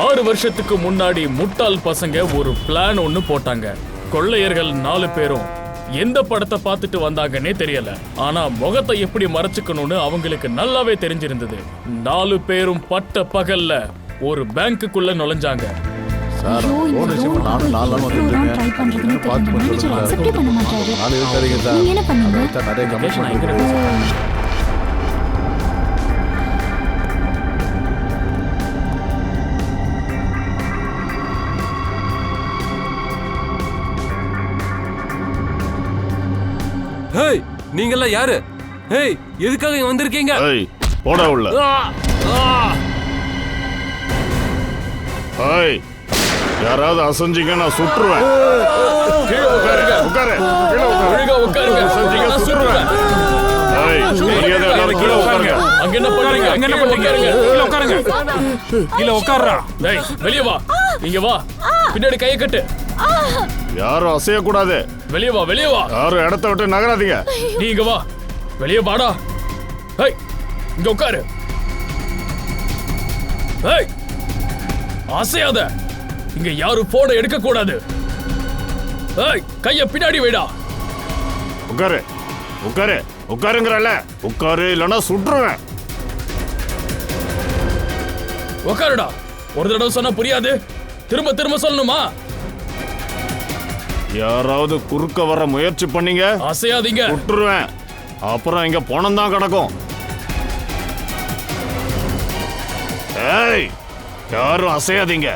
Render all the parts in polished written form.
6 வருஷத்துக்கு முன்னாடி முட்டாள் பசங்க ஒரு பிளான் ஒன்னு போட்டாங்க. கொள்ளையர்கள் 4 பேரும் எந்த படத்தை பார்த்துட்டு வந்தாங்கன்னே தெரியல. ஆனா முகத்தை எப்படி மறைச்சுக்கணும்னு அவங்களுக்கு நல்லாவே தெரிஞ்சிருந்தது. 4 பேரும் பட்ட பகல்ல ஒரு பேங்க்குள்ள நுழைஞ்சாங்க. ஹேய், நீங்கெல்லாம் யாரு? ஹேய், எதுக்காக இங்க வந்திருக்கீங்க? ஏய், போடா உள்ள. ஏய், யாராவது அசஞ்சிங்க நான் சுட்டுருவேன். கீழே உட்காருங்க. உட்காரு. கீழே ஒழுங்கா உட்காருங்க. அசஞ்சிங்க சுட்டுருவேன். ஏய், மரியாதை எல்லாரும் கீழே உட்காருங்க. அங்க என்ன பண்றீங்க? அங்க என்ன பண்றீங்க? கீழே உட்காருங்க. கீழே உட்காருடா. டேய், வெளிய வா. இங்க வா. பின்னாடி கையை கட்டு. யாரும் அசைய கூடாது. வெளிய வா, வெளிய வா. யாரும் இடத்தை விட்டு நகராதீங்க. நீ இங்க வா. வெளிய வாடா. ஏய், இங்க உட்காரு. ஏய், அசையாத. இங்க யாரும் போனை எடுக்க கூடாது. ஏய், கைய பின்னாடி வைடா. உட்காரு. உட்காரு. உட்காருங்கறல. உட்காரு இல்லனா சுட்டுருவேன். உட்காருடா. ஒரு தடவை சொன்னா புரியாது. திரும்ப திரும்ப சொல்லணுமா? யாராவது குறுக்க வர முயற்சி பண்ணீங்க, அசையாதீங்க. சுட்டுருவேன். அப்புறம் இங்க பணம் தான் கிடக்கும். ஏய், யாரும் அசையாதீங்க.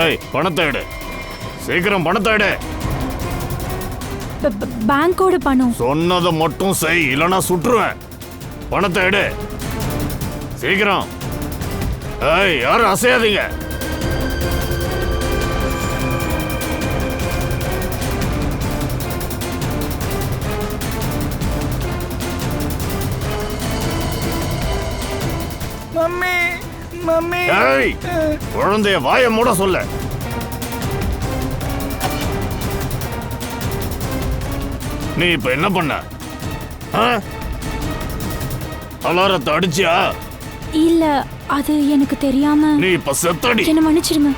ஏய், பணத்தை எடு. சீக்கிரம் பணத்தை எடு. பேங்கோட பணம். சொன்னதை மட்டும் செய், இல்லனா சுட்டுருவேன். பணத்தை எடு. சீக்கிரம். ஏய், யாரும் அசையாதீங்க. Mummy, mummy. ஏய், குழந்தைய வாயை மூட சொல்ல. நீ இப்ப என்ன பண்ண? அலாரத்தை அடிச்சியா? இல்ல, அது எனக்கு தெரியாம. நீ இப்ப செத்தடி. என்ன மன்னிச்சிருங்க.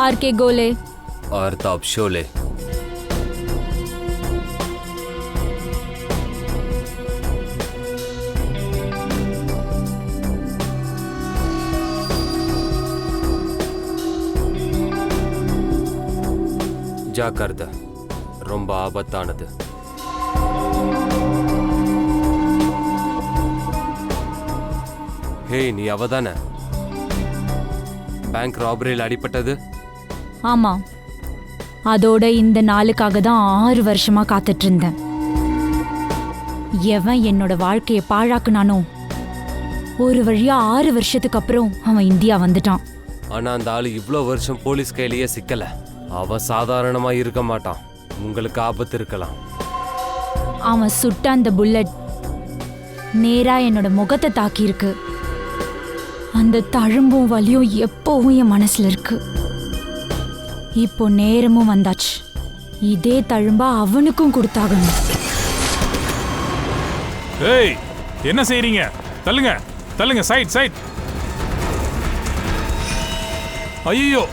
आरके गोले और ताप शोले. ஜாக்கிரதை, ரொம்ப ஆபத்தானது. ஹே, நீ அவதானே பேங்க் ராபரியில் அடிபட்டது? ஆமா, அதோட இந்த நாளுக்காக தான் 6 வருஷமா காத்துட்டு இருந்தேன். எவன் என்னோட வாழ்க்கையை பாழாக்குனானோ, ஒரு வழியா 6 வருஷத்துக்கு அப்புறம் அவன் இந்தியா வந்துட்டான். ஆனா அந்த ஆளு இவ்வளோ வருஷம் போலீஸ் கையிலேயே சிக்கல. அவன் சாதாரணமா இருக்க மாட்டான். உங்களுக்கு ஆபத்து இருக்கலாம். அவன் சுட்ட அந்த புல்லட் நேரா என்னோட முகத்தை தாக்கியிருக்கு. அந்த தழும்பும் வலியும் எப்பவும் என் மனசுல இருக்கு. இப்போ நேரமும் வந்தாச்சு. இதே தழும்பா அவனுக்கும் கொடுத்தாகணும். ஏய், என்ன செய்றீங்க? தள்ளுங்க, தள்ளுங்க. Side, side. ஐயோ,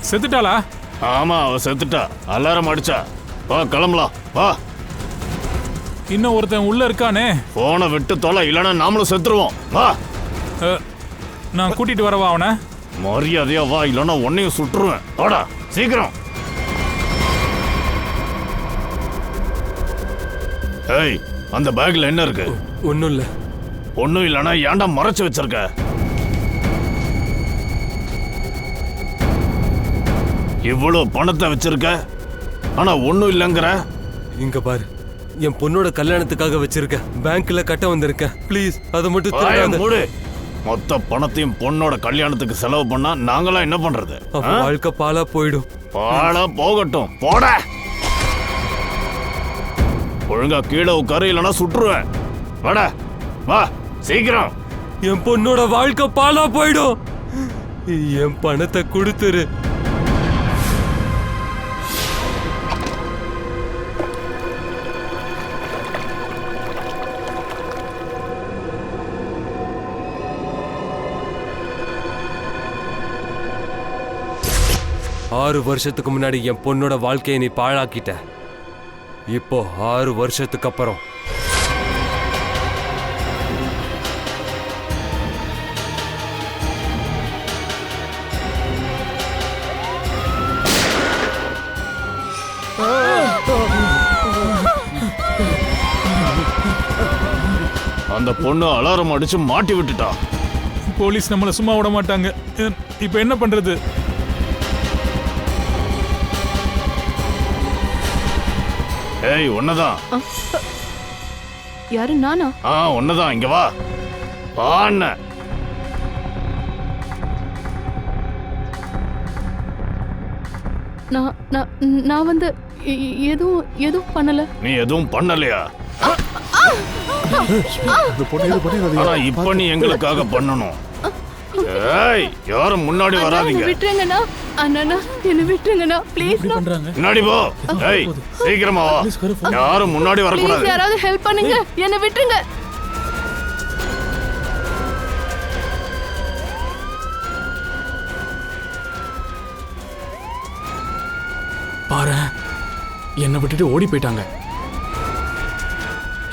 செத்துட்டாளா? ஆமா, அவ செத்துட்டா. அலாரம் அடிச்சா. வா, கிளம்பலாம். வா. இன்னும் ஒருத்தன் உள்ள இருக்கானே. போனை விட்டு தொலை, இல்லைன்னா நாமளும் செத்துருவோம். வா. நான் கூட்டிட்டு வரவா அவனை? மரியாதையா வா, இல்லைன்னா உன்னையும் சுட்டுருவேன். வாடா, சீக்கிரம். ஏய், அந்த பேக்ல என்ன இருக்கு? ஒன்றும் இல்லை. ஒன்னும் இல்லைன்னா ஏன்டா மறைச்சு வச்சிருக்க? இவ்வளவு பணத்தை வச்சிருக்க, ஆனா ஒன்னும் இல்லைங்கிற. இங்க பாரு, என் பொண்ணோட கல்யாணத்துக்காக வச்சிருக்கேன். பேங்க்ல கட்ட வந்திருக்கேன். ப்ளீஸ், அதை மட்டும் திருடாத. மூடு. மொத்த பணத்தையும் பொண்ணோட கல்யாணத்துக்கு செலவு பண்ணா நாங்களாம் என்ன பண்றது? வாழ்க்கை பாலா போயிடும். பாலா போகட்டும். போட. ஒழுங்கா கீழே உட்காரு, இல்லைன்னா சுட்டுருவேன். வாடா, வா சீக்கிரம். என் பொண்ணோட வாழ்க்கை பாலா போயிடும். என் பணத்தை கொடுத்துரு. ஆறு வருஷத்துக்கு முன்னாடி என் பொண்ணோட வாழ்க்கையை நீ பாழாக்கிட்ட. இப்போ 6 வருஷத்துக்கு அப்புறம் அந்த பொண்ணு அலாரம் அடிச்சு மாட்டி விட்டுட்டா. போலீஸ் நம்மள சும்மா விட மாட்டாங்க. இப்ப என்ன பண்றது? ஏய், ஒன்னதான். யாரு, நானா? ஒன்னதான். இங்க வா. வாண்ண. நான் வந்து எதுவும் பண்ணல. நீ எதுவும் பண்ணலையா? ஆனா இப்ப நீ எங்களுக்காக பண்ணணும். ஏய், யாரும் முன்னாடி வராதீங்க. விட்டுருங்கண்ணா. அண்ணா என்ன விட்டுருங்கண்ணா ப்ளீஸ். முன்னாடி போ. ஏய், சீக்கிரமா வா. யாரும் முன்னாடி வரக்கூடாது. யாராவது ஹெல்ப் பண்ணுங்க, என்ன விட்டுருங்க. பாரு, என்னை விட்டுட்டு ஓடி போயிட்டாங்க.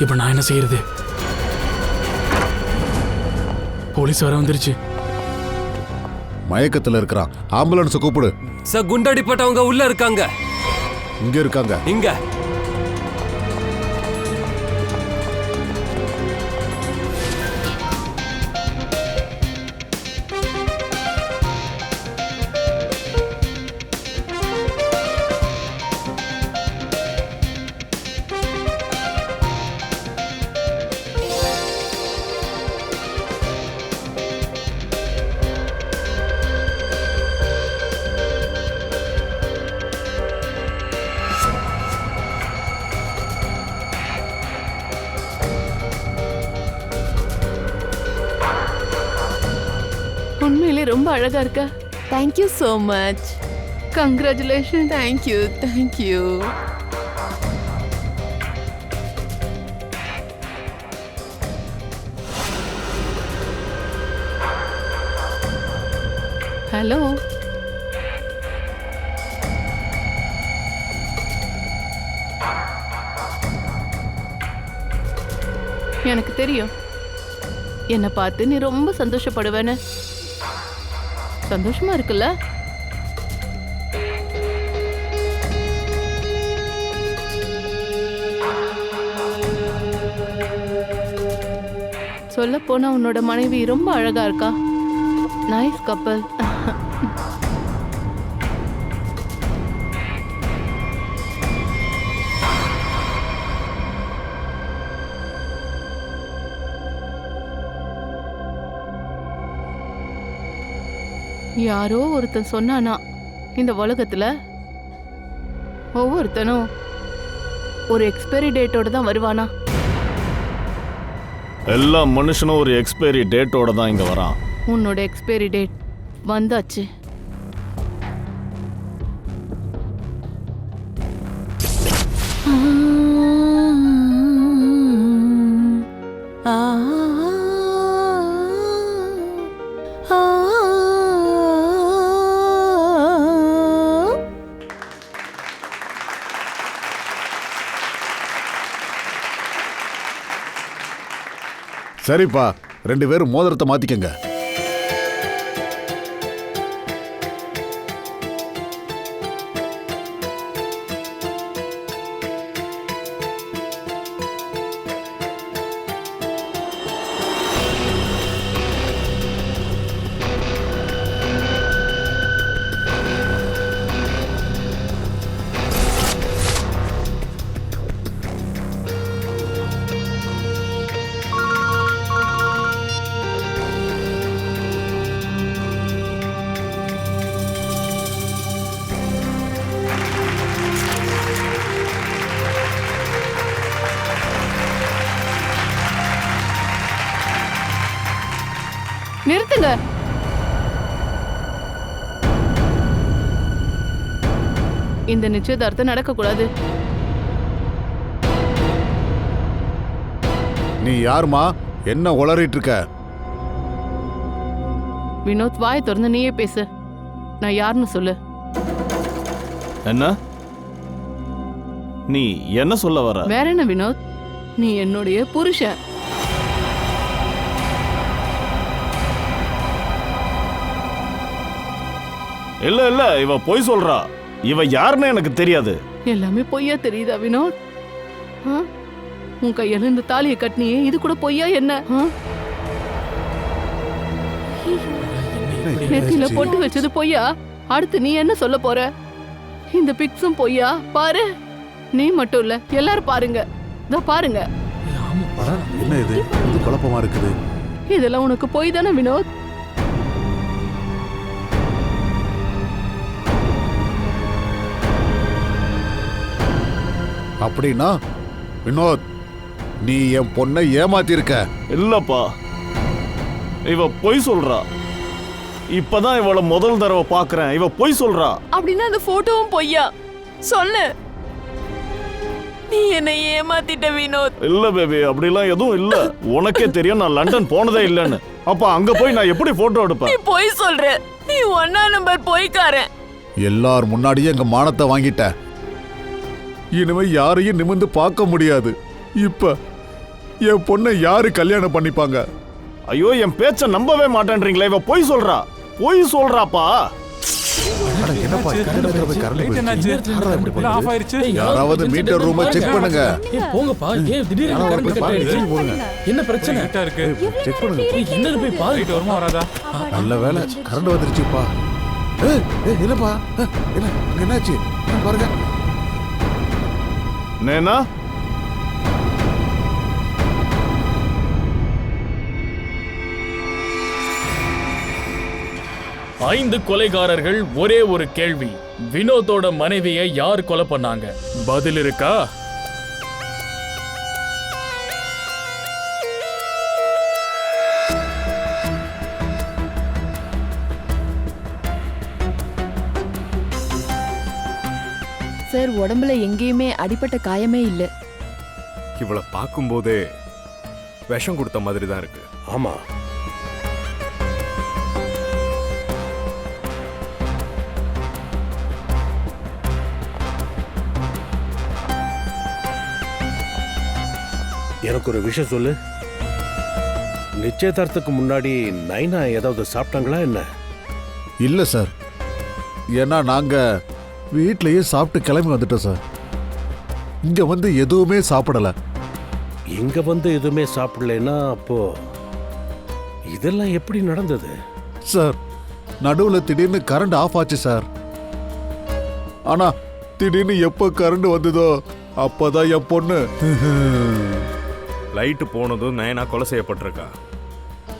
இப்ப நான் என்ன செய்யறது? போலீஸ் வர வந்துருச்சு. மயக்கத்துல இருக்கிறான். ஆம்புலன்ஸ் கூப்பிடு. சார், குண்டடிப்பட்டவங்க உள்ள இருக்காங்க. இங்க இருக்காங்க. இங்க உண்மையிலே ரொம்ப அழகா இருக்க. Thank you so much. Congratulation. Thank you, thank you. Hello. எனக்கு தெரியும் என்னை பார்த்து நீ ரொம்ப சந்தோஷப்படுவேன்னு. சந்தோஷமா இருக்குல்ல? சொல்ல போனா உன்னோட மனைவி ரொம்ப அழகா இருக்கா. நைஸ் கப்பல். யாரோ ஒருத்தன் சொன்னானா, இந்த உலகத்துல ஒவ்வொருத்தனும் ஒரு எக்ஸ்பைரி டேட்டோட தான் வருவானா. எல்லா மனுஷனும் ஒரு எக்ஸ்பைரி டேட்டோட தான் இங்க வரான். உன்னோட எக்ஸ்பைரி டேட் வந்தாச்சு. சரிப்பா, 2 பேரும் மோதிரத்தை மாத்திக்கங்க. நிறுத்துங்க. இந்த நிச்சயதார்த்தம் நடக்க கூடாது. நீ யாருமா? என்ன உளறிட்டு இருக்க? வினோத், வாயை திறந்து நீயே பேசு. நான் யாருன்னு சொல்லு. என்ன நீ என்ன சொல்ல வர? வேற என்ன வினோத்? நீ என்னுடைய புருஷன். இல்ல இல்ல, இவ பொய் சொல்றா. இவ யாருன்னு எனக்கு தெரியாது. எல்லாமே பொய்யா தெரியுதா வினோத்? ஆ? உன் கையில இந்த தாலியை கட்டினியே, இது கூட பொய்யா என்ன? ஆ? நெத்தியில போட்டு வச்சது பொய்யா? அடுத்து நீ என்ன சொல்ல போற? இந்த பிக்ஸும் பொய்யா? பாரு, நீ மட்டும் இல்ல, எல்லாரும் பாருங்க. இதோ பாருங்க. என்ன இது குழப்பமா இருக்குது? இதெல்லாம் உனக்கு பொய் தானே வினோத்? அப்படின்னா வினோத், நீ என் பொண்ணை ஏமாத்திருக்க. இல்லப்பா, இவ பொய் சொல்றா. இப்பதான் இவள முதல் தடவை பாக்குறேன். இவ பொய் சொல்றா. அப்படின்னா அந்த போட்டோவும் பொய்யா? சொல்லு. நீ என்னை ஏமாத்திட்ட வினோத். இல்ல பேபி, அப்படிலாம் எதுவும் இல்ல. உனக்கே தெரியும் நான் லண்டன் போனதே இல்லைன்னு. அப்ப அங்க போய் நான் எப்படி போட்டோ எடுப்பேன்? நீ பொய் சொல்ற. நீ 1 நம்பர் பொய்க்காரன். எல்லார் முன்னாடியே எங்க மானத்தை வாங்கிட்ட. இனிமே யாரையும் நிமிர்ந்து பார்க்க முடியாது. இப்ப என் பொண்ணை யாரு கல்யாணம் பண்ணிப்பாங்க? ஐயோ, என் பேச்ச நம்பவே மாட்டேன்றீங்களே. இவ பொய் சொல்றா. பொய் சொல்றாப்பா. யாராவது மீட்டர் ரூமை செக் பண்ணுங்க. போங்கப்பா. ஏன் திடீர்னு கரண்ட் கட் ஆயிடுச்சு? என்ன பிரச்சனை? செக் பண்ணுங்க. என்னன்னு போய் பாரு. வருமா வராதா? நல்ல வேலை கரண்ட் வந்துருச்சுப்பா. இல்லப்பா, என்ன அங்க என்னாச்சு பாருங்க. நேனா, ஐந்து கொலைகாரர்கள், ஒரே ஒரு கேள்வி. வினோத்தோட மனைவியை யார் கொலை பண்ணாங்க? பதில் இருக்கா? சார், உடம்புல எங்கேயுமே அடிபட்ட காயமே இல்ல. இவளை பார்க்கும்போதே விஷம் கொடுத்த மாதிரி தான் இருக்கு. ஆமா, எனக்கு ஒரு விஷயம் சொல்லு. நிச்சயதார்த்தத்துக்கு முன்னாடி நைனா ஏதாவது சாப்பிட்டாங்களா என்ன? இல்ல சார், ஏன்னா நாங்க வீட்லயே சாப்பிட்டு கிளம்பி வந்துட்டோம் சார். இங்க வந்து எதுவுமே சாப்பிடல. இங்க வந்து எதுவுமே சாப்பிடலன்னா அப்போ இதெல்லாம் எப்படி நடந்தது? சார், நடுவுல திடீர்னு கரண்ட் ஆஃப் ஆச்சு சார். ஆனா திடீர்னு எப்போ கரண்ட் வந்ததோ அப்பதான் என் பொண்ணு லைட்டு போனதும் நயனா கொலை செய்யப்பட்டிருக்கா.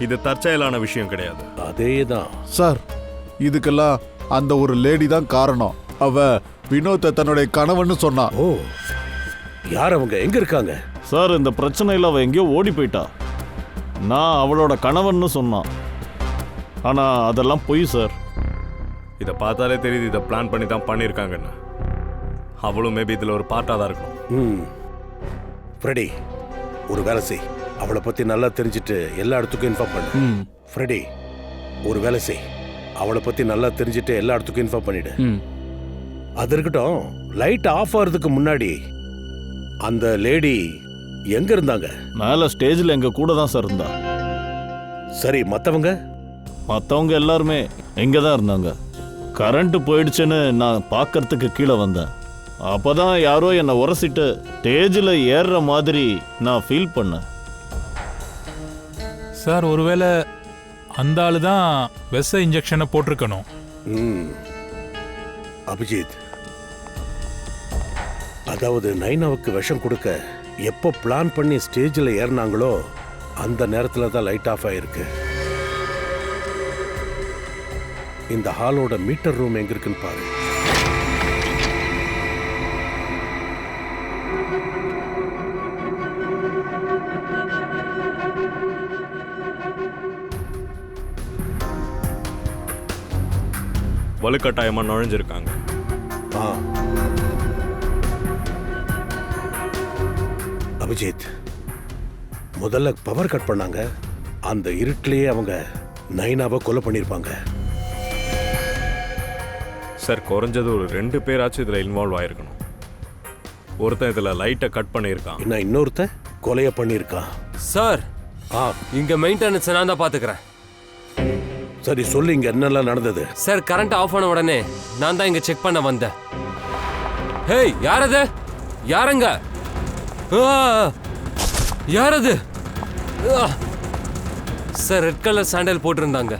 இது தற்செயலான விஷயம் கிடையாது. அதேதான் சார். இதுக்கெல்லாம் அந்த ஒரு லேடி தான் காரணம். அவ வினோத்தை தன்னுடைய கணவன்னு சொன்னா. ஓ, யார் அவங்க? எங்க இருக்காங்க? சார், இந்த பிரச்சனையில அவ எங்கேயோ ஓடி போயிட்டா. நான் அவளோட கணவன்னு சொன்னான். ஆனா அதெல்லாம் பொய் சார். இதை பார்த்தாலே தெரியுது இதை பிளான் பண்ணி தான் பண்ணியிருக்காங்கன்னு. அவளும் மேபி இதில் ஒரு பார்ட்டாக தான் இருக்கணும். ஃப்ரெடி, ஒரு வேலை செய். அவளை பத்தி நல்லா தெரிஞ்சுட்டு எல்லா இடத்துக்கும் இன்ஃபார்ம் பண்ணு. ஃப்ரெடி, ஒரு வேலை செய். அவளை பத்தி நல்லா தெரிஞ்சுட்டு எல்லா இடத்துக்கும் இன்ஃபார்ம் பண்ணிடு. அது இருக்கட்டும், லைட் ஆஃப் ஆகிறதுக்கு முன்னாடி அந்த லேடி எங்க இருந்தாங்க? மேல ஸ்டேஜ்ல எங்க கூட தான் சார் இருந்தா. சரி, மற்றவங்க எல்லாருமே எங்க தான் இருந்தாங்க. கரண்ட் போயிடுச்சுன்னு நான் பார்க்கறதுக்கு கீழே வந்தேன். அப்பதான் யாரோ என்னை உரசிட்டு ஸ்டேஜில் ஏறுற மாதிரி நான் ஃபீல் பண்ணேன். சார், ஒருவேளை அந்த ஆளு தான் விஷ இன்ஜெக்ஷனை போட்டிருக்கணும். அபிஜித், அதாவது நைனாவுக்கு விஷம் கொடுக்க எப்போ பிளான் பண்ணி ஸ்டேஜில் ஏறினாங்களோ அந்த நேரத்தில் தான் லைட் ஆஃப் ஆயிருக்கு. இந்த ஹாலோட மீட்டர் ரூம் எங்க இருக்குன்னு பாரு. வலுக்கட்டாயமா நுழைஞ்சிருக்காங்க. ஆ. அபிஜித், முதல்ல பவர் கட் பண்ணாங்க. அந்த இருட்டிலேயே அவங்க நைனாவை கொலை பண்ணியிருப்பாங்க. சார், குறைஞ்சது ஒரு 2 பேராச்சும் இதில் இன்வால்வ் ஆயிருக்கணும். ஒருத்தன் இதில் லைட்டை கட் பண்ணியிருக்கான். இன்னும் இன்னொருத்தன் கொலையை பண்ணியிருக்கான். சார், ஆ, இங்க மெயின்டெனன்ஸ் நான் தான் பாத்துக்கிறேன். சரி சொல்லு, இங்க என்னெல்லாம் நடந்தது? சார், கரண்ட் ஆஃப் ஆன உடனே நான் தான் இங்க செக் பண்ண வந்தேன். ஹேய், யாரது? யாருங்க? யாரது? சார், ரெட் கலர் சாண்டல் போட்டிருந்தாங்க.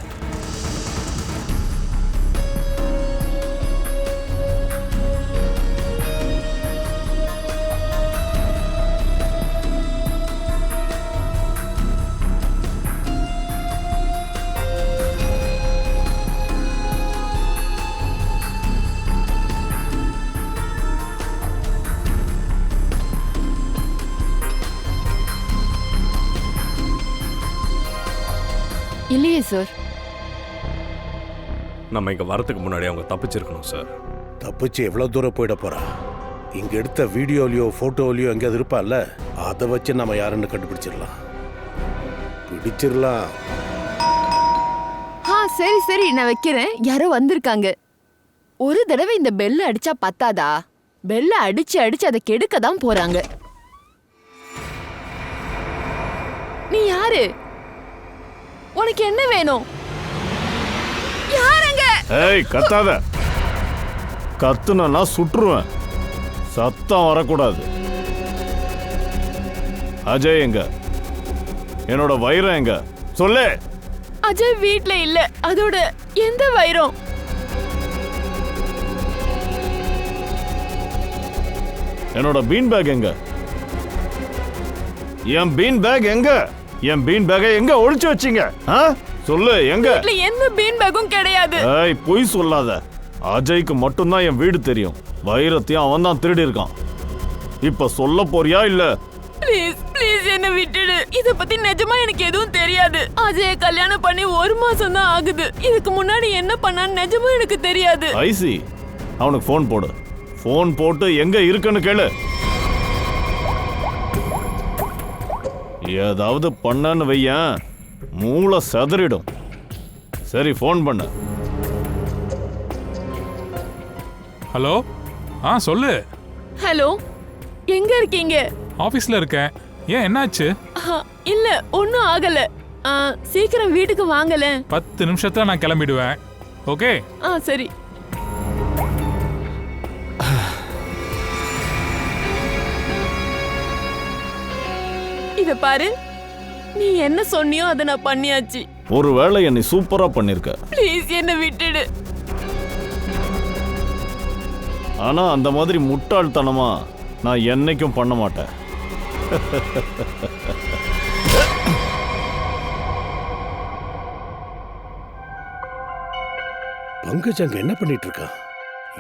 இல்லையே சார். நம்ம இங்கே வரதுக்கு முன்னாடி அவங்க தப்பிச்சிருக்கணும் சார். தப்பிச்சு எவ்வளோ தூரம் போயிட போறா? இங்க எடுத்த வீடியோலையோ போட்டோலையோ எங்கேயாவது இருப்பான்ல, அதை வச்சு நம்ம யாருன்னு கண்டுபிடிச்சிடலாம். பிடிச்சிடலாம். சரி சரி, நான் வைக்கிறேன். யாரோ வந்திருக்காங்க. ஒரு தடவை இந்த பெல்ல அடிச்சா பத்தாதா? பெல்ல அடிச்சு அடிச்சு அதை கெடுக்க தான் போறாங்க. நீ யாரு? உனக்கு என்ன வேணும்? யாருங்க? ஏய், கத்தாத. கத்துனா சுற்றுவேன். சத்தம் வரக்கூடாது. அஜய் எங்க? என்னோட வைரம் எங்க? சொல்லு. அஜய் வீட்ல இல்ல. அதோட எந்த வைரம்? என்னோட பீன் பேக் எங்க? என் பீன் பேக் எங்க? என் பீன் பேக்கை எங்க ஒளிச்சு வச்சீங்க? சொல்லு, எங்க? வீட்ல எந்த பீன் பேக்கும் கிடையாது. ஏய், பொய் சொல்லாத. அஜய்க்கு மட்டும்தான் என் வீடு தெரியும். வைரத்தையும் அவன் தான் திருடி இருக்கான். இப்ப சொல்ல போறியா இல்ல? ப்ளீஸ் ப்ளீஸ் என்ன விட்டுடு. இத பத்தி நிஜமா எனக்கு எதுவும் தெரியாது. அஜய கல்யாணம் பண்ணி 1 மாசம் தான் ஆகுது. இதுக்கு முன்னாடி என்ன பண்ணான்னு நிஜமா எனக்கு தெரியாது. ஐசி, அவனுக்கு ஃபோன் போடு. ஃபோன் போட்டு எங்க இருக்குன்னு கேளு. ஏதாவது பண்ணன்னு வையன், மூளை சதறிடும். சரி, ஃபோன் பண்ணு. ஹலோ? சொல்லு. ஹலோ, எங்க இருக்கீங்க? ஆஃபீஸில் இருக்கேன். ஏன், என்னாச்சு? இல்ல, ஒன்றும் ஆகல. சீக்கிரம் வீட்டுக்கு வாங்கல. 10 நிமிஷத்துல நான் கிளம்பிடுவேன். ஓகே? சரி. இத பாரு, நீ என்ன சொன்னியோ அதை நான் பண்ணியாச்சு. ஒருவேளை என்னை சூப்பரா பண்ணிருக்க. ப்ளீஸ் என்ன விட்டுடு. ஆனா அந்த மாதிரி முட்டாள்தனமா நான் என்னைக்கும் பண்ண மாட்டேன். பங்கஜ் அங்க என்ன பண்ணிட்டு இருக்கா?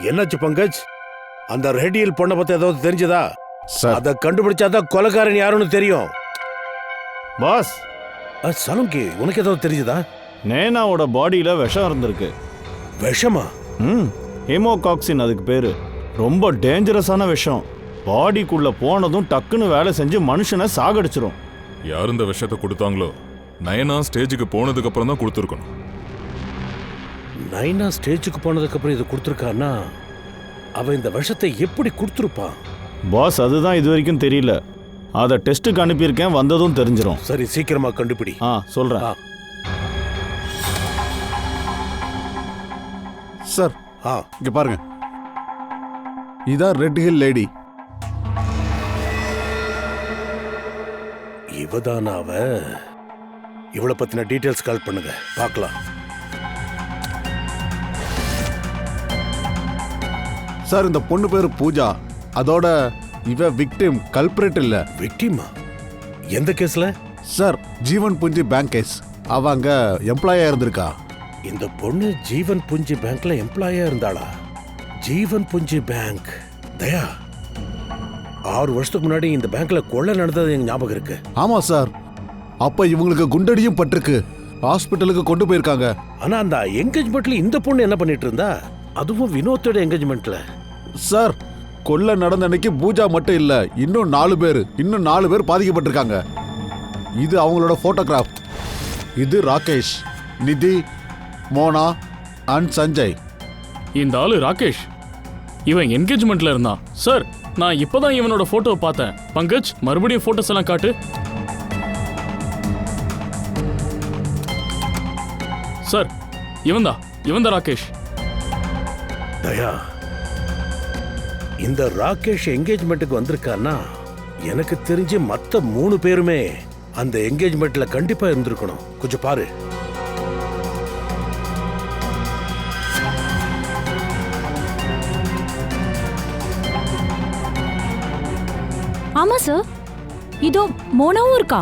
என்னாச்சு பங்கஜ்? அந்த ரெடியில் பொண்ணை பத்தி ஏதாவது தெரிஞ்சதா? அதை கண்டுபிடிச்சாதான் கொலைக்காரன் யாருன்னு தெரியும். பாஸ், சலங்கி, உனக்கு ஏதாவது தெரிஞ்சதா? நேனாவோட பாடியில விஷம் இருந்திருக்கு. விஷமா? ஹெமோகாக்சின் அதுக்கு பேரு. ரொம்ப டேஞ்சரஸான விஷம். பாடிக்குள்ள போனதும் டக்குன்னு வேலை செஞ்சு மனுஷனை சாகடிச்சிரும். யார் இந்த விஷத்தை கொடுத்தாங்களோ நயனா ஸ்டேஜுக்கு போனதுக்கு அப்புறம் தான் கொடுத்துருக்கணும். நைனா ஸ்டேஜுக்கு போனதுக்கு அப்புறம் இது கொடுத்துருக்கான்னா அவன் இந்த விஷத்தை எப்படி கொடுத்துருப்பான்? பாஸ், அதுதான் இது வரைக்கும் தெரியல. அதை டெஸ்ட்டுக்கு அனுப்பியிருக்கேன், வந்ததும் தெரிஞ்சிடும். சரி, சீக்கிரமா கண்டுபிடி. சொல்றேன். சார், இங்க பாருங்க. இதான் ரெட் ஹில் லேடி. இவதான அவ? இவளை பத்தின டீடைல்ஸ் கால் பண்ணுங்க, பார்க்கலாம். சார், இந்த பொண்ணு பேரு பூஜா. அதோட இவ விக்டிம், கல்பிரேட் இல்ல. விக்டிமா? எந்த கேஸ்ல? சார், ஜீவன் புஞ்சி பேங்க் கேஸ். அவ அங்க எம்ப்ளாயா இருந்திருக்கா. இந்த பொண்ணு ஜீவன் புஞ்சி பேங்க்ல எம்ப்ளாயா இருந்தாளா? ஜீவன் புஞ்சி பேங்க். தயா, 6 வருஷத்துக்கு முன்னாடி இந்த பேங்க்ல கொள்ளை நடந்தது எங்க ஞாபகம் இருக்கு. ஆமா சார், அப்ப இவங்களுக்கு குண்டடியும் பட்டிருக்கு. ஹாஸ்பிட்டலுக்கு கொண்டு போயிருக்காங்க. ஆனா அந்த என்கேஜ்மெண்ட்ல இந்த பொண்ணு என்ன பண்ணிட்டு இருந்தா? அதுவும் வினோத்தோட என்கேஜ்மெண்ட்ல. சார், கொள்ளை நடந்த அன்னைக்கு பூஜா மட்டும் இல்ல, இன்னும் 4 பேர் பாதிக்கப்பட்டிருக்காங்க. இது அவங்களோட போட்டோகிராஃப். இது ராகேஷ், நிதி, மோனா அண்ட் சஞ்சய். இந்த ஆளு ராகேஷ், இவன் என்கேஜ்மெண்ட்ல இருந்தான். சார், நான் இப்பதான் இவனோட போட்டோவை பார்த்தேன். பங்கஜ், மறுபடியும் போட்டோஸ் எல்லாம் காட்டு. சார், இவன்தான் ராகேஷ். தயா, இந்த ராகேஷ் என்கேஜ்மெண்ட்டுக்கு வந்திருக்கான்னா எனக்கு தெரிஞ்சு மத்த 3 பேருமே அந்த என்கேஜ்மெண்ட்ல கண்டிப்பா இருந்திருக்கணும். கொஞ்சம் பாரு. ஆமா சார், இதோ மோனாவும் இருக்கா.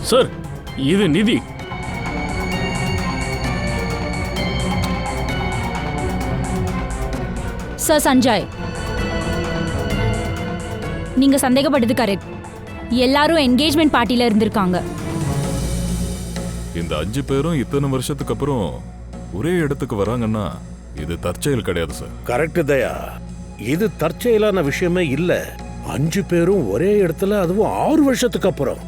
சார், இது நிதி. சார் சஞ்சய், நீங்க சந்தேகப்பட்டது கரெக்ட். எல்லாரும் என்கேஜ்மெண்ட் பார்ட்டில இருந்திருக்காங்க. இந்த 5 பேரும் இத்தனை வருஷத்துக்கு அப்புறம் ஒரே இடத்துக்கு வராங்கன்னா இது தற்செயல் கிடையாது சார். கரெக்ட் தயா, இது தற்செயலான விஷயமே இல்ல. 5 பேரும் ஒரே இடத்துல, அதுவும் 6 வருஷத்துக்கு அப்புறம்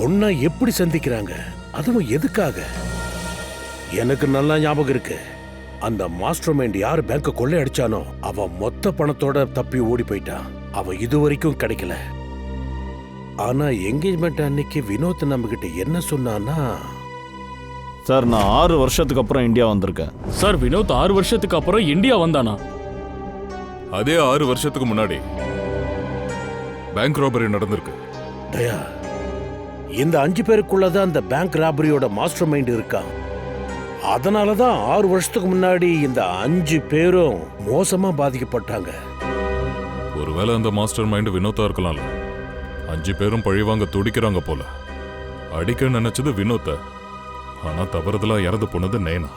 ஒன்னா எப்படி சந்திக்கிறாங்க, அதுவும் எதுக்காக? எனக்கு நல்லா ஞாபகம் இருக்கு. அந்த மாஸ்டர் மைண்ட் யார் பேங்க கொள்ளை அடிச்சானோ அவன் மொத்த பணத்தோட தப்பி ஓடி போயிட்டான். அவன் இதுவரைக்கும் கிடைக்கல. ஆனா என்கேஜ்மெண்ட் அன்னைக்கு வினோத் நம்ம கிட்ட என்ன சொன்னான்னா, சார் நான் 6 வருஷத்துக்கு அப்புறம் இந்தியா வந்திருக்கேன். சார், வினோத் 6 வருஷத்துக்கு அப்புறம் இந்தியா வந்தானா? அதே 6 வருஷத்துக்கு முன்னாடி பேங்க் ராபரி நடந்திருக்கு. தயா, இந்த 5 பேருக்குள்ளதான் அந்த பேங்க் ராபரியோட மாஸ்டர் மைண்ட் இருக்கான். அதனாலதான் 6 வருஷத்துக்கு முன்னாடி இந்த 5 பேரும் மோசமா பாதிக்கப்பட்டாங்க. ஒருவேளை அந்த மாஸ்டர் மைண்ட் வினோத்தா இருக்கலாம்ல. 5 பேரும் பழிவாங்க துடிக்கிறாங்க போல. அடிக்க நினைச்சது வினோத்த, ஆனா தவறுதலா இறந்து போனது நயனா.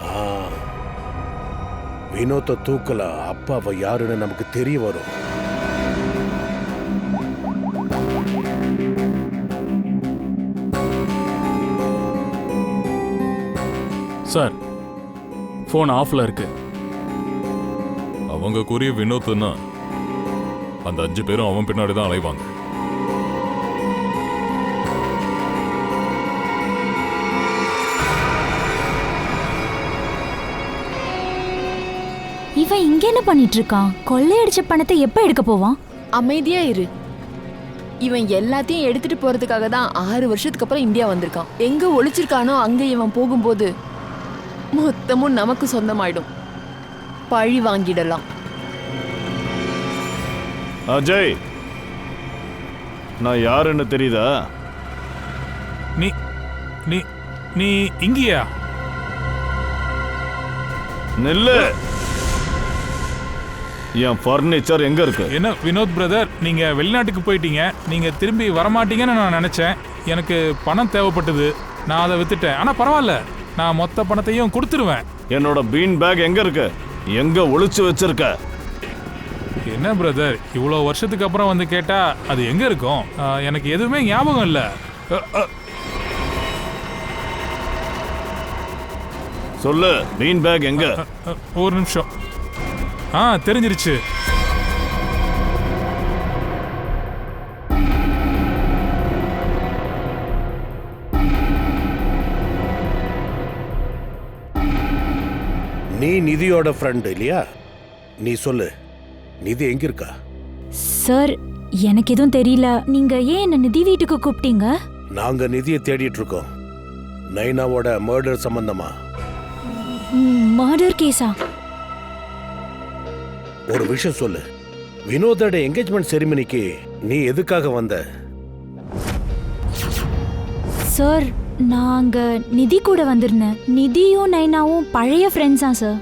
வினோத்த தூக்கல, அப்பா அவ யாருன்னு நமக்கு தெரிய வரும். சார், போன் ஆஃப்ல இருக்கு. அவங்க கூறிய வினோத்னா அந்த 5 பேரும் அவன் பின்னாடி தான் அலைவாங்க. இவன் இங்க என்ன பண்ணிட்டு இருக்கான்? கொள்ளையடிச்ச பணத்தை எப்ப எடுக்க போவான்? அமைதியா இரு. இவன் எல்லாத்தையும் எடுத்துட்டு போறதுக்காக தான் 6 வருஷத்துக்கு அப்புறம் இந்தியா வந்திருக்கான். எங்க ஒளிச்சிருக்கானோ அங்க இவன் போகும்போது மொத்தமும் நமக்கு சொந்தமாயிடும். பழி வாங்கிடலாம். அஜய், நான் யாருன்னு தெரியுதா? நீ நீ நீ இங்கேயா? நெல்லு. என் ஃபர்னிச்சர் எங்க இருக்கு? என்ன வினோத் பிரதர், நீங்க வெளிநாட்டுக்கு போயிட்டீங்க. நீங்க திரும்பி வரமாட்டீங்கன்னு நான் நினைச்சேன். எனக்கு பணம் தேவைப்பட்டது, நான் அதை வித்துட்டேன். ஆனா பரவாயில்ல, நான் மொத்த பணத்தையும் கொடுத்துருவேன். என்னோட பீன் பேக் எங்க இருக்கு? எங்க ஒளிச்சு வச்சிருக்க? என்ன பிரதர், இவ்வளோ வருஷத்துக்கு அப்புறம் வந்து கேட்டா அது எங்க இருக்கும்? எனக்கு எதுவுமே ஞாபகம் இல்லை. சொல்லு, பீன் பேக் எங்க? ஒரு நிமிஷம். தெரிஞ்சிருச்சு. நீ நிதியோட ஃப்ரெண்ட் இல்லையா? நீ சொல்லு, நிதி எங்க இருக்கா? சார், எனக்கு எதுவும் தெரியல. நீங்க ஏன் என்ன நிதி வீட்டுக்கு கூப்பிட்டீங்க? நாங்க நிதியை தேடிட்டு இருக்கோம். நைனாவோட மர்டர் சம்பந்தமா. மர்டர் கேஸா? ஒரு விஷயம் சொல்லு, வினோதோட என்கேஜ்மெண்ட் செரிமனிக்கு நீ எதுக்காக வந்த? சார், நாங்க நிதி கூட வந்திருந்தேன். நிதியும் நைனாவும் பழைய ஃப்ரெண்ட்ஸா சார்.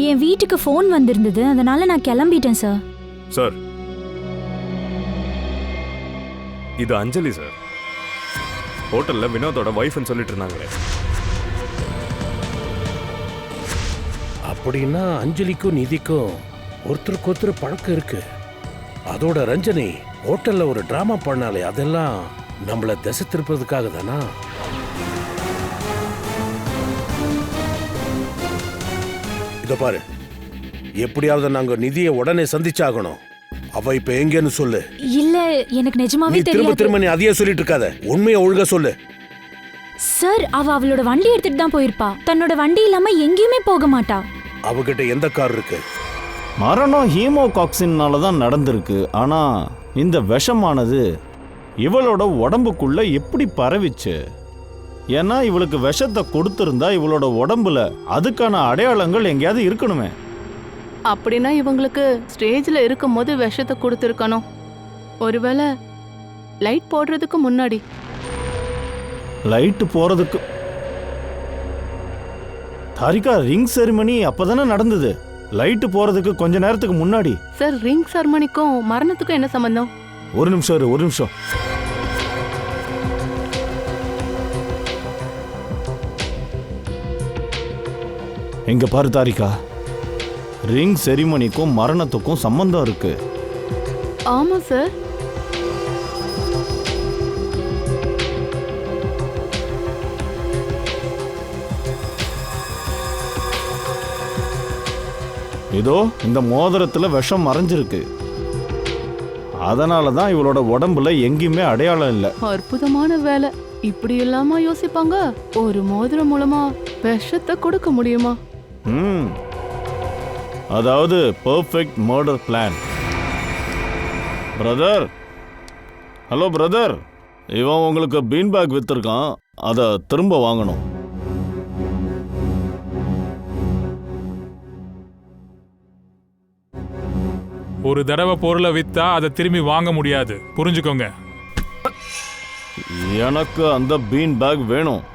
என் வீட்டுக்கு ஃபோன் வந்திருந்தது, அதனால நான் கிளம்பிட்டேன் சார். சார், இது அஞ்சலி சார். ஹோட்டல்ல வினோதோட வைஃப்னு சொல்லிட்டு இருந்தாங்களே. அப்படின்னா அஞ்சலிக்கும் நிதிக்கும் ஒருத்தருக்கு ஒருத்தர் பழக்கம் இருக்கு. அதோட ரஞ்சனி ஹோட்டல்ல ஒரு டிராமா பண்ணாலே, அதெல்லாம் நம்மள திசை திருப்பதுக்காக தானா? இத பாரு, எப்படியாவது நாங்க நிதியை உடனே சந்திச்சாகணும். அவ இப்ப எங்கன்னு சொல்லு. இல்ல எனக்கு நீ நிஜமாவே திரும்ப தெரியாது திரும்ப நீ அதையே சொல்லிட்டு இருக்காத, உண்மையை ஒழுங்கா சொல்லு. சார். அவளோட வண்டி எடுத்துட்டு தான் போயிருப்பா. தன்னோட வண்டி இல்லாம எங்கேயுமே போக மாட்டா. அவகிட்ட எந்த கார் இருக்கு? மரணம் ஹீமோகாக்சின்னால தான் நடந்திருக்கு. ஆனா இந்த விஷமானது இவளோட உடம்புக்குள்ள எப்படி பரவிச்சு? ஏன்னா இவளுக்கு விஷத்தை கொடுத்திருந்தா இவளோட உடம்புல அதுக்கான அடையாளங்கள் எங்கேயாவது இருக்கணுமே. அப்படின்னா இவங்களுக்கு ஸ்டேஜ்ல இருக்கும் போது விஷத்தை கொடுத்துருக்கணும். ஒருவேளை லைட் போடுறதுக்கு முன்னாடி. லைட்டு போறதுக்கு தாரிகா, ரிங் செரிமனி அப்பதானே நடந்தது. லைட்டு போறதுக்கு கொஞ்ச நேரத்துக்கு முன்னாடி. சார், ரிங் செரிமனிக்கும் மரணத்துக்கும் என்ன சம்பந்தம்? ஒரு நிமிஷம் இரு, ஒரு நிமிஷம். எங்க பாரு தாரிகா, ரிங் செரிமனிக்கும் மரணத்துக்கும் சம்பந்தம் இருக்கு. ஆமா சார். இதோ இந்த மோதிரத்துல விஷம் மறைஞ்சிருக்கு. அதனால தான் இவளோட உடம்புல எங்கேயுமே அடையாளம் இல்லை. அற்புதமான வேலை. இப்படி இல்லாம யோசிப்பாங்க? ஒரு மோதிரம் மூலமா விஷத்தை கொடுக்க முடியுமா? அதாவது perfect murder plan. Brother, hello brother, இவன் உங்களுக்கு பீன் பேக் வித்திருக்கான், அதை திரும்ப வாங்கணும். ஒரு தடவை பொருளை வித்தா அதை திரும்பி வாங்க முடியாது, புரிஞ்சுக்கோங்க. எனக்கு அந்த பீன் பேக் வேணும்.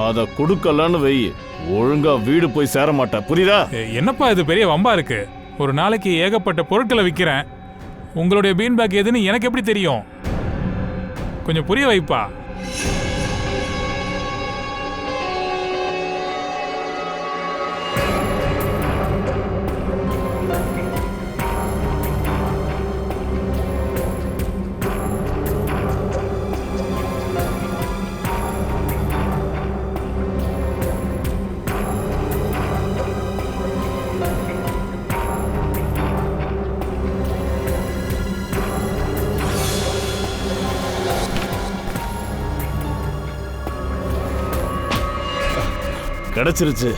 அதை கொடுக்கலன்னு வை, ஒழுங்கா வீடு போய் சேர மாட்டேன், புரியுதா? என்னப்பா இது பெரிய வம்பா இருக்கு? ஒரு நாளைக்கு ஏகப்பட்ட பொருட்களை விற்கிறேன். உங்களுடைய பீன் பேக் எதுன்னு எனக்கு எப்படி தெரியும்? கொஞ்சம் புரிய வைப்பா. கிடைச்சிருச்சு.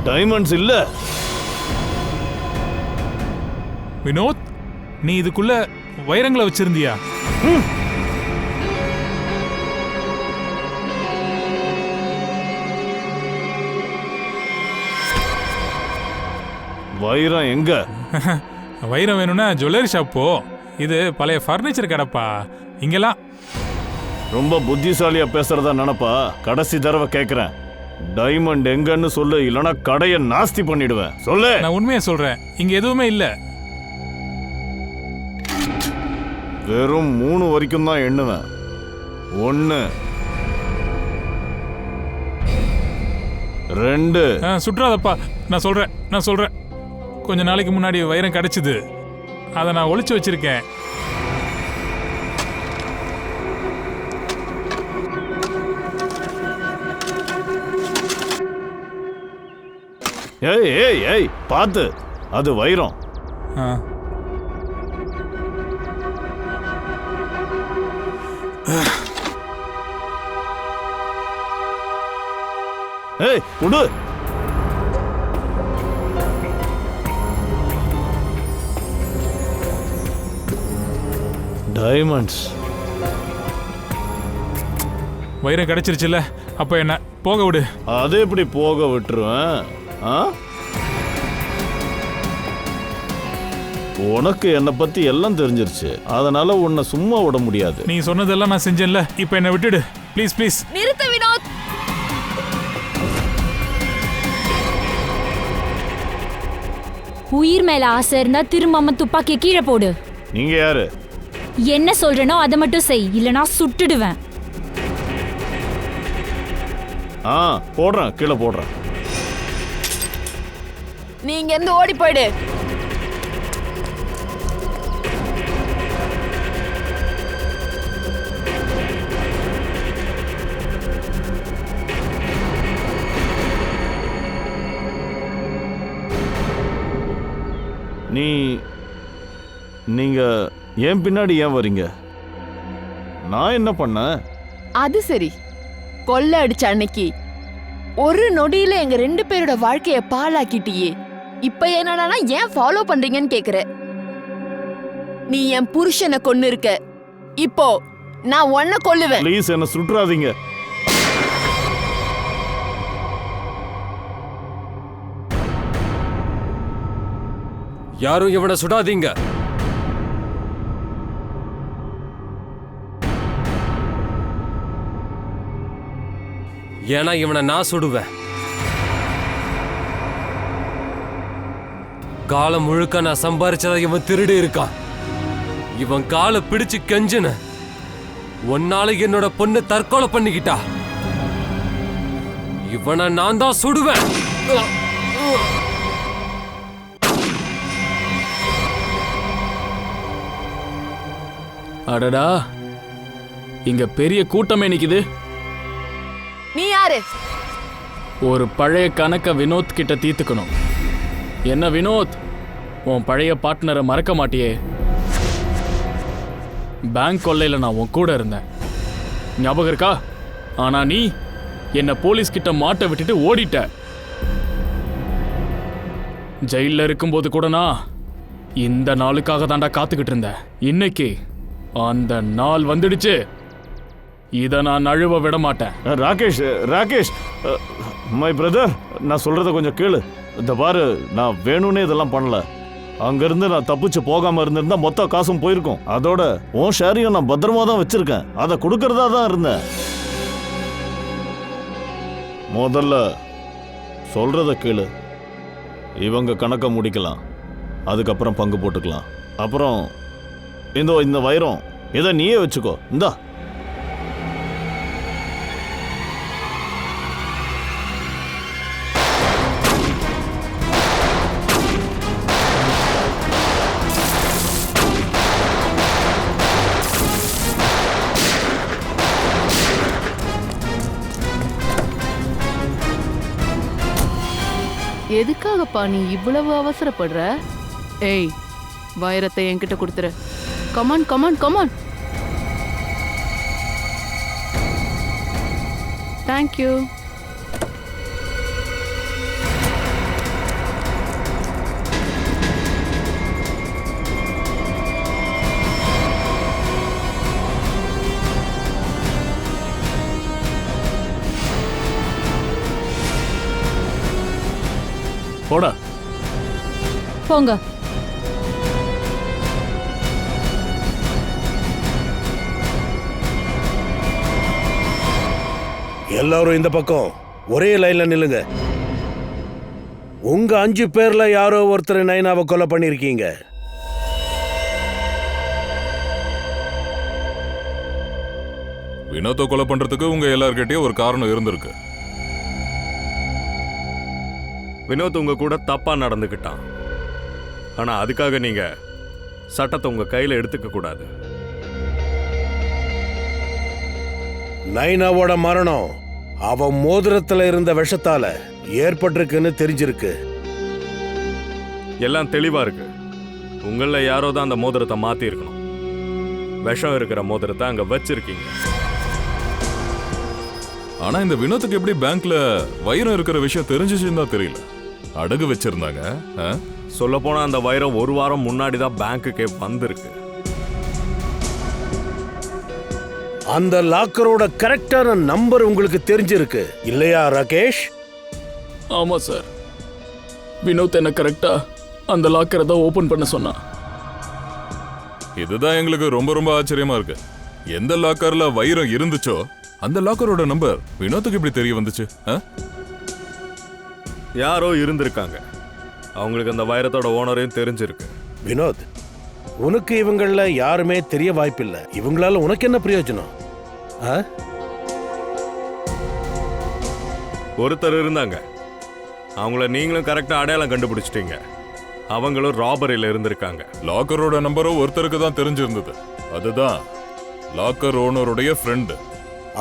டைமண்ட்ஸ் இல்ல. வினோத், நீ இதுக்குள்ள வைரங்களை வச்சிருந்தியா? வைரம் எங்க? வைரம் வேணும்னா ஜுவல்லரி ஷாப் போ. இது பழைய ஃபர்னிச்சர் கடைப்பா. இங்கெல்லாம் ரொம்ப புத்திசாலியா பேசுறதா நினைப்பா. கடைசி தடவை கேக்குறேன், டைமண்ட் எங்கன்னு சொல்லு, இல்லனா கடையை நாஸ்தி பண்ணிடுவேன். சொல்லு. நான் உண்மையை சொல்றேன், இங்க எதுவுமே இல்ல. வெறும் 3 வரைக்கும் தான் எண்ணுவேன். 1 2. சுற்றாதப்பா, நான் சொல்றேன். கொஞ்ச நாளைக்கு முன்னாடி வைரம் கிடைச்சது. அதை நான் ஒளிச்சு வச்சிருக்கேன். ஏய் ஏய் ஏய், பாத்து, அது வைரம். ஏய் குடு. டைமண்ட்ஸ். வைரம் கிடைச்சிருச்சுல்ல, அப்ப என்ன போக விடு. அது எப்படி போக விட்டுருவேன்? உனக்கு என்னை பத்தி எல்லாம் தெரிஞ்சிருச்சு, அதனால உன்னை சும்மா விட முடியாது. நீ சொன்னதெல்லாம் நான் செஞ்சேன்ல, இப்ப என்ன விட்டுடு ப்ளீஸ் ப்ளீஸ். நிறுத்து வினோத். உயிர் மேல ஆசை இருந்தா திரும்பாம துப்பாக்கிய கீழே போடு. நீங்க யாரு? என்ன சொல்றேனோ அதை மட்டும் செய், இல்லனா சுட்டுடுவேன். போடுறேன், கீழே போடுறேன். நீங்க இருந்து ஓடி போயிடு. நீங்க ஏன் பின்னாடி ஏன் வரீங்க? நான் என்ன பண்ணேன்? அது சரி, கொள்ளை அடிச்ச அன்னைக்கு ஒரு நொடியில எங்க 2 பேரோட வாழ்க்கைய பாழாக்கிட்டியே. இப்ப என்னடானா ஏன் ஃபாலோ பண்றீங்கன்னு கேக்குற. நீ என் புருஷனை கொன்னு இருக்க, இப்போ நான் உன்னை கொல்லுவேன். ப்ளீஸ் என்ன சுற்றாதீங்க. யாரும் இவனை சுடாதீங்க. ஏன்னா இவனை நான் சுடுவேன். காலம் முழுக்க நான் சம்பாரிச்சதை இவன் திருடி இருக்கான். இவன் காலை பிடிச்சு கெஞ்சுன ஒன்னால என்னோட பொண்ணு தற்கொலை பண்ணிக்கிட்டா. இவனை நான் தான் சுடுவேன். அடடா, இங்க பெரிய கூட்டமே நிக்குது. நீ யாரு? ஒரு பழைய கணக்க வினோத் கிட்ட தீர்த்துக்கணும். என்ன வினோத், உன் பழைய பார்ட்னரை மறக்க மாட்டியே? பேங்க் கொள்ளையில நான் உன் கூட இருந்தேன், ஞாபகம் இருக்கா? ஆனா நீ என்ன போலீஸ் கிட்ட மாட்ட விட்டுட்டு ஓடிட்ட. ஜெயில இருக்கும்போது கூட நான் இந்த நாளுக்காக தாண்டா காத்துக்கிட்டு இருந்தேன். இன்னைக்கு அந்த நாள் வந்துடுச்சு. இதை நான் நழுவ விட மாட்டேன். ராகேஷ், மை பிரதர், நான் சொல்றத கொஞ்சம் கேளு. இந்த பாரு, நான் வேணும்னே இதெல்லாம் பண்ணல. அங்கிருந்து நான் தப்பிச்சு போகாம இருந்திருந்தா மொத்த காசும் போயிருக்கும். அதோட உன் ஷேரையும் நான் பத்திரமா தான் வச்சிருக்கேன். அதை கொடுக்கறதா தான் இருந்தேன். முதல்ல சொல்றத கேளு. இவங்க கணக்க முடிக்கலாம், அதுக்கப்புறம் பங்கு போட்டுக்கலாம். அப்புறம் இந்த வைரம் இதை நீயே வச்சுக்கோ. இந்தா. எதுக்காகப்பா நீ இவ்வளவு அவசரப்படுற? ஏய், வைரத்தை என்கிட்ட கொடுத்துரு. Come on come on come on. தேங்க்யூ. போடா. போங்க. எல்லாரும் இந்த பக்கம் ஒரே லைன்ல நில்லுங்க. உங்க 5 பேர்ல யாரோ ஒருத்தர் நைனாவை கொலை பண்ணிருக்கீங்க. வினோத்தை கொலை பண்றதுக்கு உங்க எல்லார்கிட்டயும் ஒரு காரணம் இருந்திருக்கு. வினோத் உங்க கூட தப்பா நடந்துக்கிட்டான். ஆனா அதுக்காக நீங்க சட்டத்தை உங்க கையில எடுத்துக்க கூடாது. நைனாவோட மரணம் அவன் மோதிரத்துல இருந்த விஷத்தால ஏற்பட்டிருக்குன்னு தெரிஞ்சிருக்கு. எல்லாம் தெளிவா இருக்கு. உங்கள யாரோ தான் அந்த மோதிரத்தை மாத்தி இருக்கணும். விஷம் இருக்கிற மோதிரத்தை அங்க வச்சிருக்கீங்க. ஆனா இந்த வினோத்துக்கு எப்படி பேங்க்ல வைரம் இருக்கிற விஷயம் தெரிஞ்சிச்சுன்னு தான் தெரியல. அடகு வச்சிருந்தாங்க. சொல்ல போனா அந்த வைரம் 1 வாரம் முன்னாடி தான் பேங்க்குக்கே வந்திருக்கு. அந்த லாக்கரோட கரெக்டான நம்பர் உங்களுக்கு தெரிஞ்சிருக்கு இல்லையா ராகேஷ்? ஆமா சார், வினோத் என்ன கரெக்டா அந்த லாக்கரை தான் ஓபன் பண்ண சொன்னான். இதுதான் எங்களுக்கு ரொம்ப ரொம்ப ஆச்சரியமா இருக்கு. எந்த லாக்கர்ல வைரம் இருந்துச்சோ அந்த லாக்கரோட நம்பர் வினோத்துக்கு எப்படி தெரிய வந்துச்சு? யாரோ இருந்திருக்காங்க. அவங்களுக்கு அந்த வைரத்தோட ஓனரையும் தெரிஞ்சிருக்கு. வினோத், உனக்கு இவங்கள யாருமே தெரிய வாய்ப்பில்லை. இவங்களால உனக்கு என்ன பிரயோஜனம்? ஆ? ஒருத்தர் இருந்தாங்க, அவங்கள நீங்களும் கரெக்டாக அடையாளம் கண்டுபிடிச்சிட்டீங்க. அவங்களும் ராபரியில் இருந்திருக்காங்க. லாக்கரோட நம்பரும் ஒருத்தருக்கு தான் தெரிஞ்சிருந்தது. அதுதான் லாக்கர் ஓனருடைய ஃப்ரெண்டு.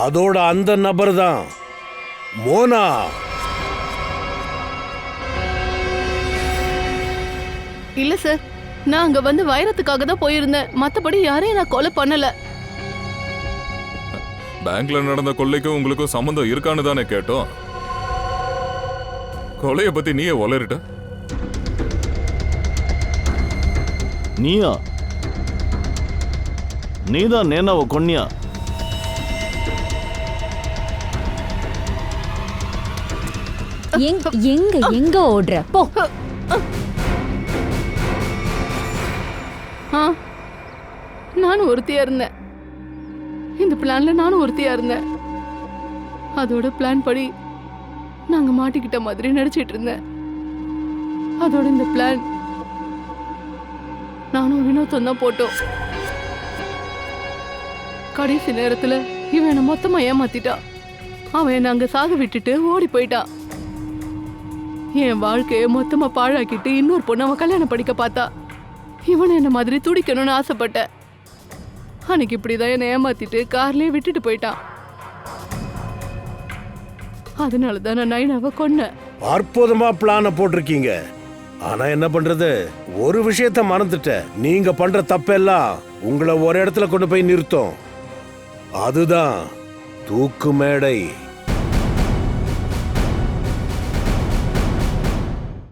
அதோட அந்த நபர் தான் மோனா. இல்ல சார், நான் அங்க வந்து வைரத்துக்காக தான் போயிருந்தேன். மத்தபடி யாரையும் நான் கொலை பண்ணல. பேங்க்ல நடந்த கொள்ளைக்கும் உங்களுக்கும் சம்மந்தம் இருக்கான்னு தானே கேட்டோம். கொலையை பத்தி நீயே உளறிட்ட. நீயா? நீதான் நேனாவை கொன்னியா? எங்க ஓடுற போ. நானும் ஒருத்தியா இருந்தேன். இந்த பிளான்ல நானும் ஒருத்தியா இருந்தேன். அதோட பிளான் படி நாங்க மாட்டிக்கிட்ட மாதிரி நடிச்சிட்டு இருந்தேன். அதோட இந்த பிளான் நானும் வினோத்தும் தான் போட்டோம். கடைசி நேரத்துல இவன் என்ன மொத்தமா ஏமாத்திட்டான். அவன் என்ன அங்க சாக விட்டுட்டு ஓடி போயிட்டான். என் வாழ்க்கையை மொத்தமா பாழாக்கிட்டு இன்னொரு பொண்ணு அவன் கல்யாணம் படிக்க பார்த்தா. இவனை என்ன மாதிரி துடிக்கணும்னு ஆசைப்பட்டேன். அன்னைக்கு இப்படிதான் என்னை ஏமாத்திட்டு கார்லயே விட்டுட்டு போயிட்டான். அதனாலதான் நான் நைனாவை கொன்னேன். அற்புதமா பிளான போட்டிருக்கீங்க. ஆனா என்ன பண்றது, ஒரு விஷயத்த மறந்துட்டேன். நீங்க பண்ற தப்பெல்லாம் உங்களை ஒரு இடத்துல கொண்டு போய் நிறுத்தும். அதுதான் தூக்கு மேடை.